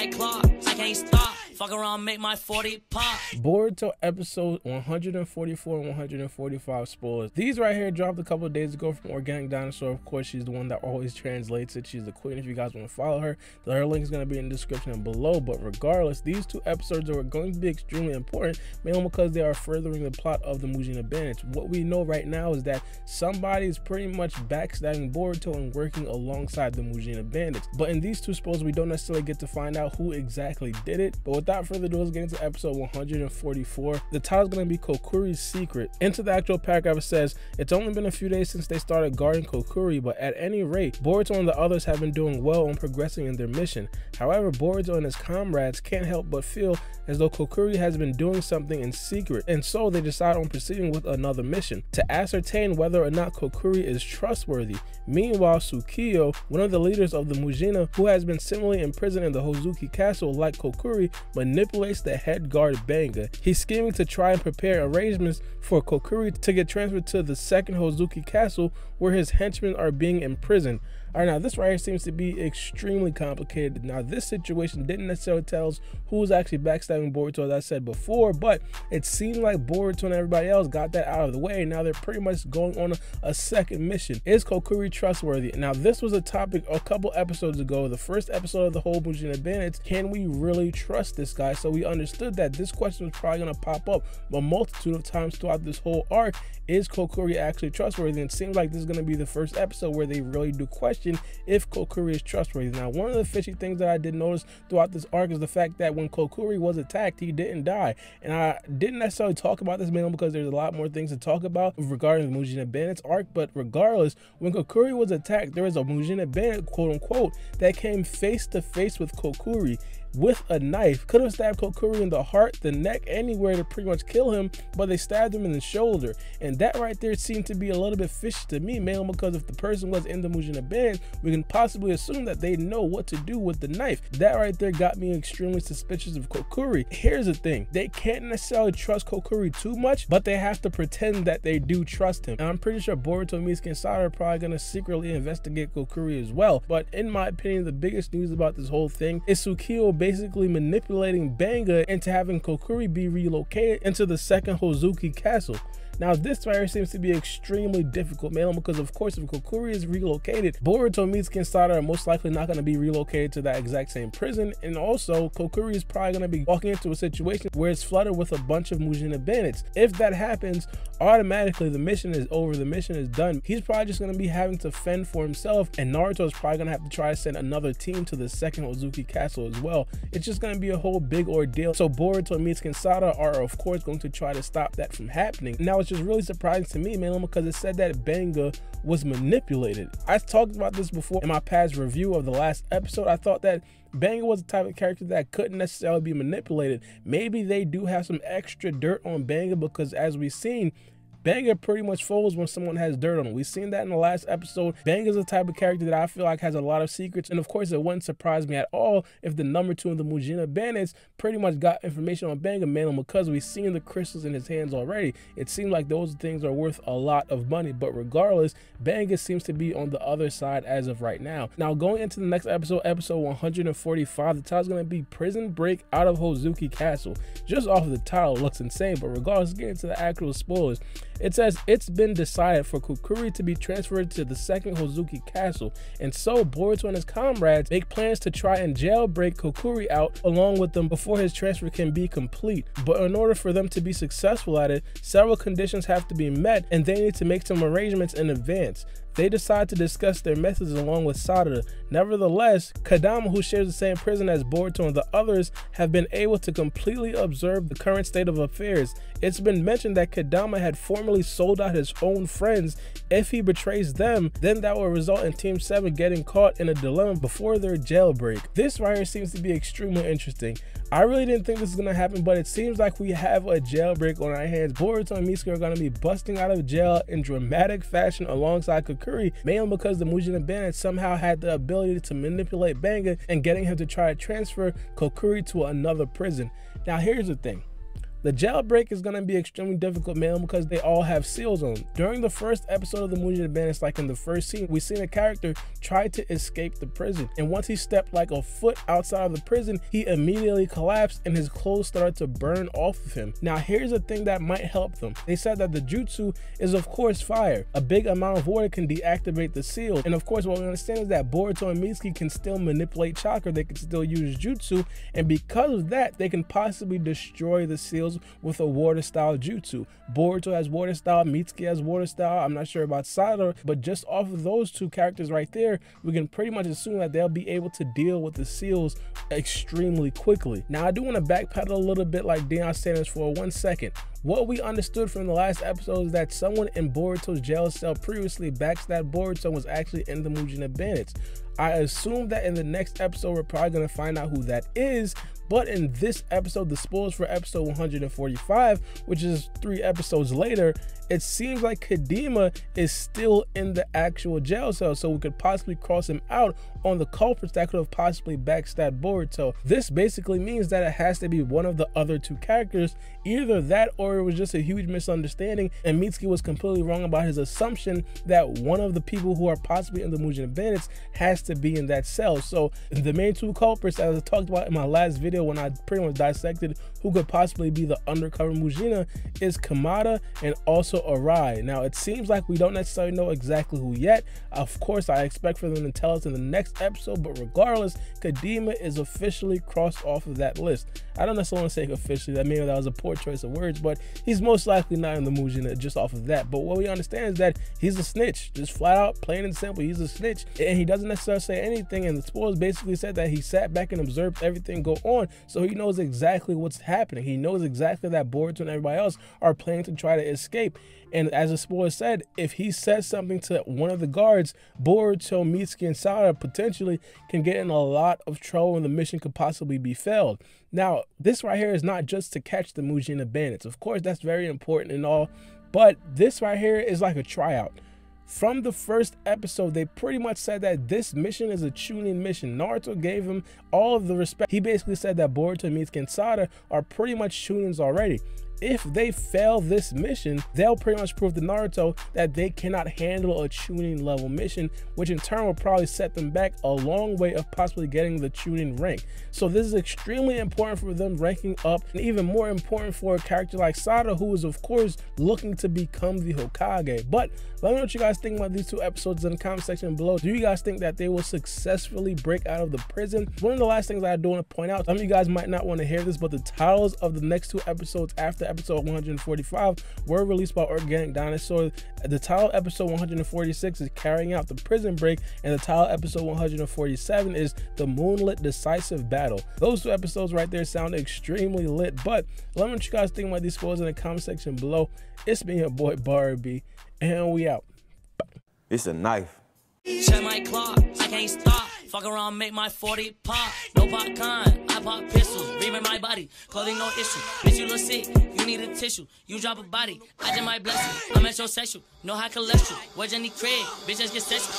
like clock. I can't stop. Fuck around, make my 40 pop. Boruto episode 144 and 145 spoilers. These right here dropped a couple of days ago from Organic Dinosaur. Of course, she's the one that always translates it. She's the queen. If you guys want to follow her, her link is going to be in the description below. But regardless, these two episodes are going to be extremely important, mainly because they are furthering the plot of the Mujina Bandits. What we know right now is that somebody is pretty much backstabbing Boruto and working alongside the Mujina Bandits. But in these two spoilers, we don't necessarily get to find out who exactly did it. But without further ado, let's get into episode 144. The title is going to be Kokuri's Secret. Into the actual paragraph, it says, it's only been a few days since they started guarding Kokuri, but at any rate, Boruto and the others have been doing well on progressing in their mission. However, Boruto and his comrades can't help but feel as though Kokuri has been doing something in secret, and so they decide on proceeding with another mission to ascertain whether or not Kokuri is trustworthy. Meanwhile, Tsukio, one of the leaders of the Mujina, who has been similarly imprisoned in the Hozuki castle like Kokuri, manipulates the head guard Banga. He's scheming to try and prepare arrangements for Kokuri to get transferred to the second Hozuki castle where his henchmen are being imprisoned. Alright, now this right here seems to be extremely complicated. Now this situation didn't necessarily tell us who was actually backstabbing Boruto, as I said before, but it seemed like Boruto and everybody else got that out of the way. Now they're pretty much going on a second mission. Is Kokuri trustworthy? Now this was a topic a couple episodes ago, the first episode of the whole Mujina Bandits. Can we really trust this guy? So we understood that this question was probably going to pop up a multitude of times throughout this whole arc. Is Kokuri actually trustworthy? And it seems like this is going to be the first episode where they really do question if Kokuri is trustworthy. Now, one of the fishy things that I did notice throughout this arc is the fact that when Kokuri was attacked, he didn't die. And I didn't necessarily talk about this mainly because there's a lot more things to talk about regarding the Mujina Bandits arc. But regardless, when Kokuri was attacked, there was a Mujina Bandit, quote unquote, that came face to face with Kokuri with a knife. Could have stabbed Kokuri in the heart, the neck, anywhere to pretty much kill him, but they stabbed him in the shoulder. And that right there seemed to be a little bit fishy to me, mainly because if the person was in the Mujina Band, we can possibly assume that they know what to do with the knife. That right there got me extremely suspicious of Kokuri. Here's the thing, they can't necessarily trust Kokuri too much, but they have to pretend that they do trust him. And I'm pretty sure Boruto and Mitsuki and Sada are probably going to secretly investigate Kokuri as well. But in my opinion, the biggest news about this whole thing is Tsukio basically manipulating Banga into having Kokuri be relocated into the second Hozuki castle. Now this right here seems to be extremely difficult, mainly because of course if Kokuri is relocated, Boruto, Mitsuki, and Sada are most likely not going to be relocated to that exact same prison, and also Kokuri is probably going to be walking into a situation where it's flooded with a bunch of Mujina Bandits. If that happens, automatically the mission is over, the mission is done. He's probably just going to be having to fend for himself, and Naruto is probably going to have to try to send another team to the second Hozuki castle as well. It's just going to be a whole big ordeal. So Boruto, Mitsuki, and Sada are of course going to try to stop that from happening. Now it's just really surprising to me, mainly because it said that Banga was manipulated. I talked about this before in my past review of the last episode. I thought that Banga was the type of character that couldn't necessarily be manipulated. Maybe they do have some extra dirt on Banga, because as we've seen, Banga pretty much folds when someone has dirt on him. We've seen that in the last episode. Banga's the type of character that I feel like has a lot of secrets, and of course it wouldn't surprise me at all if the number 2 of the Mujina Bandits pretty much got information on Banga, mainly because we've seen the crystals in his hands already. It seems like those things are worth a lot of money, but regardless, Banga seems to be on the other side as of right now. Now going into the next episode, episode 145, the title is going to be Prison Break Out of Hozuki Castle. Just off of the title, it looks insane, but regardless, let's get into the actual spoilers. It says it's been decided for Kokuri to be transferred to the second Hozuki castle, and so Boruto and his comrades make plans to try and jailbreak Kokuri out along with them before his transfer can be complete. But in order for them to be successful at it, several conditions have to be met, and they need to make some arrangements in advance. They decide to discuss their methods along with Sada. Nevertheless, Kadama, who shares the same prison as Boruto and the others, have been able to completely observe the current state of affairs. It's been mentioned that Kadama had formerly sold out his own friends. If he betrays them, then that will result in Team 7 getting caught in a dilemma before their jailbreak. This right here seems to be extremely interesting. I really didn't think this was going to happen, but it seems like we have a jailbreak on our hands. Boruto and Mitsuki are going to be busting out of jail in dramatic fashion alongside Kokuri, mainly because the Mujina Bandits somehow had the ability to manipulate Banga and getting him to try to transfer Kokuri to another prison. Now here's the thing. The jailbreak is going to be extremely difficult, man, because they all have seals on them. During the first episode of the Mujin Bandits, like in the first scene, we seen a character try to escape the prison, and once he stepped like a foot outside of the prison, he immediately collapsed and his clothes started to burn off of him. Now here's a thing that might help them. They said that the jutsu is of course fire. A big amount of water can deactivate the seal, and of course what we understand is that Boruto and Mitsuki can still manipulate chakra, they can still use jutsu, and because of that they can possibly destroy the seals with a water style jutsu. Boruto has water style, Mitsuki has water style. I'm not sure about Sada, but just off of those two characters right there, we can pretty much assume that they'll be able to deal with the seals extremely quickly. Now I do want to backpedal a little bit like Deion Sanders for 1 second. What we understood from the last episode is that someone in Boruto's jail cell previously backstabbed Boruto was actually in the Mujin Bandits. I assume that in the next episode we're probably going to find out who that is, but in this episode, the spoilers for episode 145, which is 3 episodes later, it seems like Kadima is still in the actual jail cell, so we could possibly cross him out on the culprits that could have possibly backstabbed Boruto. This basically means that it has to be one of the other 2 characters, either that or it was just a huge misunderstanding and Mitsuki was completely wrong about his assumption that one of the people who are possibly in the Mujin Bandits has to be in that cell. So the main 2 culprits, as I talked about in my last video when I pretty much dissected who could possibly be the undercover Mujina, is Kamada and also Arai. Now it seems like we don't necessarily know exactly who yet. Of course I expect for them to tell us in the next episode, but regardless, Kadima is officially crossed off of that list. I don't necessarily want to say officially, that maybe that was a poor choice of words, but he's most likely not in the Mujina just off of that. But what we understand is that he's a snitch, just flat out, plain and simple, he's a snitch, and he doesn't necessarily say anything, and the spoilers basically said that he sat back and observed everything go on, so he knows exactly what's happening. He knows exactly that Boruto and everybody else are planning to try to escape. And as the spoiler said, if he says something to one of the guards, Boruto, Mitsuki, and Sada potentially can get in a lot of trouble and the mission could possibly be failed. Now, this right here is not just to catch the Mujin Bandits. Of course, that's very important and all, but this right here is like a tryout. From the first episode, they pretty much said that this mission is a Chunin mission. Naruto gave him all of the respect. He basically said that Boruto, Mitsuki, and Sada are pretty much Chunins already. If they fail this mission, they'll pretty much prove to Naruto that they cannot handle a Chunin level mission, which in turn will probably set them back a long way of possibly getting the Chunin rank. So this is extremely important for them ranking up, and even more important for a character like Sada, who is of course looking to become the Hokage. But let me know what you guys think about these 2 episodes in the comment section below. Do you guys think that they will successfully break out of the prison? One of the last things I do want to point out, some of you guys might not want to hear this, but the titles of the next 2 episodes after episode 145 were released by Organic Dinosaur. The title episode 146 is Carrying Out the Prison Break, and the title episode 147 is The Moonlit Decisive Battle. Those 2 episodes right there sound extremely lit, but let me know what you guys think about these spoilers in the comment section below. It's me, your boy Barbie, and we out. It's a knife. Check my clock, I can't stop. Fuck around, make my 40 pop. No popcorn, I pop pistols. Reaming my body, clothing no issue. Bitch, you look sick, you need a tissue. You drop a body, I just might bless you. I'm at your sexual, no high cholesterol. Where's Jenny Craig? Bitch, just get sexual.